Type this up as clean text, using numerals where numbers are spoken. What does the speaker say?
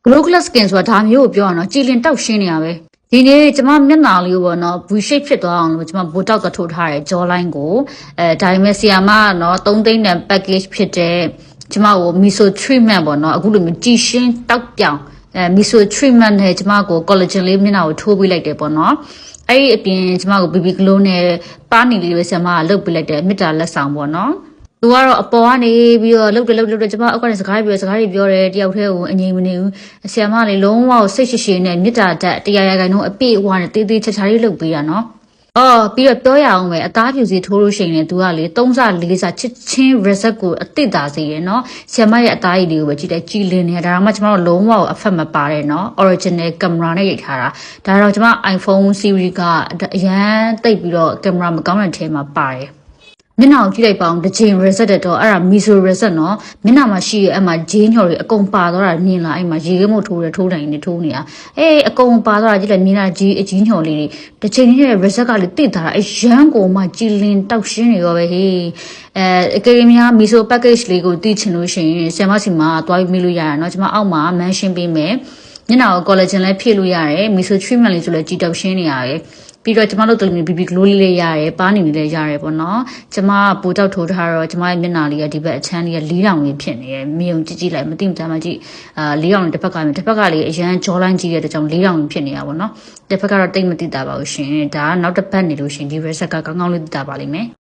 Glowless skin ဆိုတာဒါမျိုးကိုပြောရအောင်နော်ကြည်လင်တောက်ရှင်းနေရပဲဒီနေ့ကျမမျက်နှာလေးကိုပေါ့နော် V shape ဖြစ်သွားအောင်လို့ကျမ botox ကထိုးထားတယ် jaw line ကိုဒါပေမဲ့ဆီယာမကနော်3သိန်းတန် package ဖြစ်တဲ့ကျမကို miso treatment ပေါ့နော်အခုလိုမျိုးကြည်ရှင်းတောက်ပြောင်miso treatment နဲ့ကျမကို collagen လေးမျက်နှာကိုထိုးပေးလိုက်တယ်ပေါ့နော်အဲ့ဒီအပြင်ကျမကို BB glow နဲ့ပါနီလေးပဲဆီယာမကလုပ်ပေးလိုက်တယ်မေတ္တာလက်ဆောင်ပေါ့နော်သူကတော့အပေါ်ကနေပြီးတော့လှုပ်တယ်ကျမအောက်ကနေစကားတွေပြောတယ်တယောက်တည်းကိုအငြိမ်မနေဘူးဆီယာမလေးလုံးဝစိတ်ရှိနဲ့မေတ္တာတက်တရားရဂိုင်တော့အပြည့်အဝနဲ့တေးသေးချာချာလေးလှုပ်ပေးတာနော်ပြီးတော့ပြောရအောင်ပဲအသားဖြူစီထိုးလို့ရှိရင်သူကလေ3စ4စချစ်ချင်း reset ကိုအသစ်သာစေရယ်နော်ဆီယာမရဲ့အသားရည်လေးကိုပဲကြည့်တယ်ကြည်လင်နေတာဒါတော့မှကျမတို့လုံးဝအဖက်မပါတယ်နော် original camera နဲ့ရိုက်ထားတာဒါတော့ကျမ iPhone series ကအရန်တိတ်ပြီးတော့ camera မကောင်းတဲ့အထဲမှာပါတယ်မျက်နှာကိုကြည့်လိုက်ပါအောင်တစ်ချိန် reset တော့အဲ့ဒါ miso reset နော်မျက်နှာမှာရှိရဲ့အဲ့မှာဂျင်းညော်တွေအကုန်ပါသွားတာမြင်လာအဲ့မှာရေခဲမို့ထိုးတိုင်းနေထိုးနေတာအကုန်ပါသွားတာကြည့်လိုက်မြင်လာကြီးအကြီးညော်လေးတွေတစ်ချိန်နဲ့ reset ကလေတိတ်ထားတာရန်ကိုမှကြည်လင်တောက်ရှင်းနေရောပဲဟေးအကယ်၍များ miso package လေးကိုသိချင်လို့ရှိရင်ဆရာမစီမှာသွားပြီးမိလို့ရတာနော်ကျွန်မအောက်မှာ mention ပေးမယ်မျက်နှာကို collagen လည်းဖြည့်လို့ရတယ် miso treatment လေးဆိုလည်းကြည်တောက်ရှင်းနေရတယ်ပြီးတော့ကျမတို့တို့BB glow လေးရတယ်ပါနေလေးရတယ်ပေါ့နော်ကျမပိုတောက်ထိုးထားတော့ကျမရဲ့မျက်နှာလေးကဒီဘက်အချမ်းလေးက၄တောင်လေးဖြစ်နေရယ်မြုံကြည့်လိုက်မသိမကြမ်းမကြည့်၄တောင်တစ်ဖက်ကလေးအရန်ကြောလိုင်းကြီးတဲ့တကြောင်၄တောင်ဖြစ်နေတာပေါ့နော်တစ်ဖက်ကတော့တိတ်မသိတာပါဘူးရှင်ဒါကနောက်တစ်ပတ်နေလို့ရှင်ဒီ reset ကကောင်းကောင်းလေးသိတာပါလိမ့်မယ်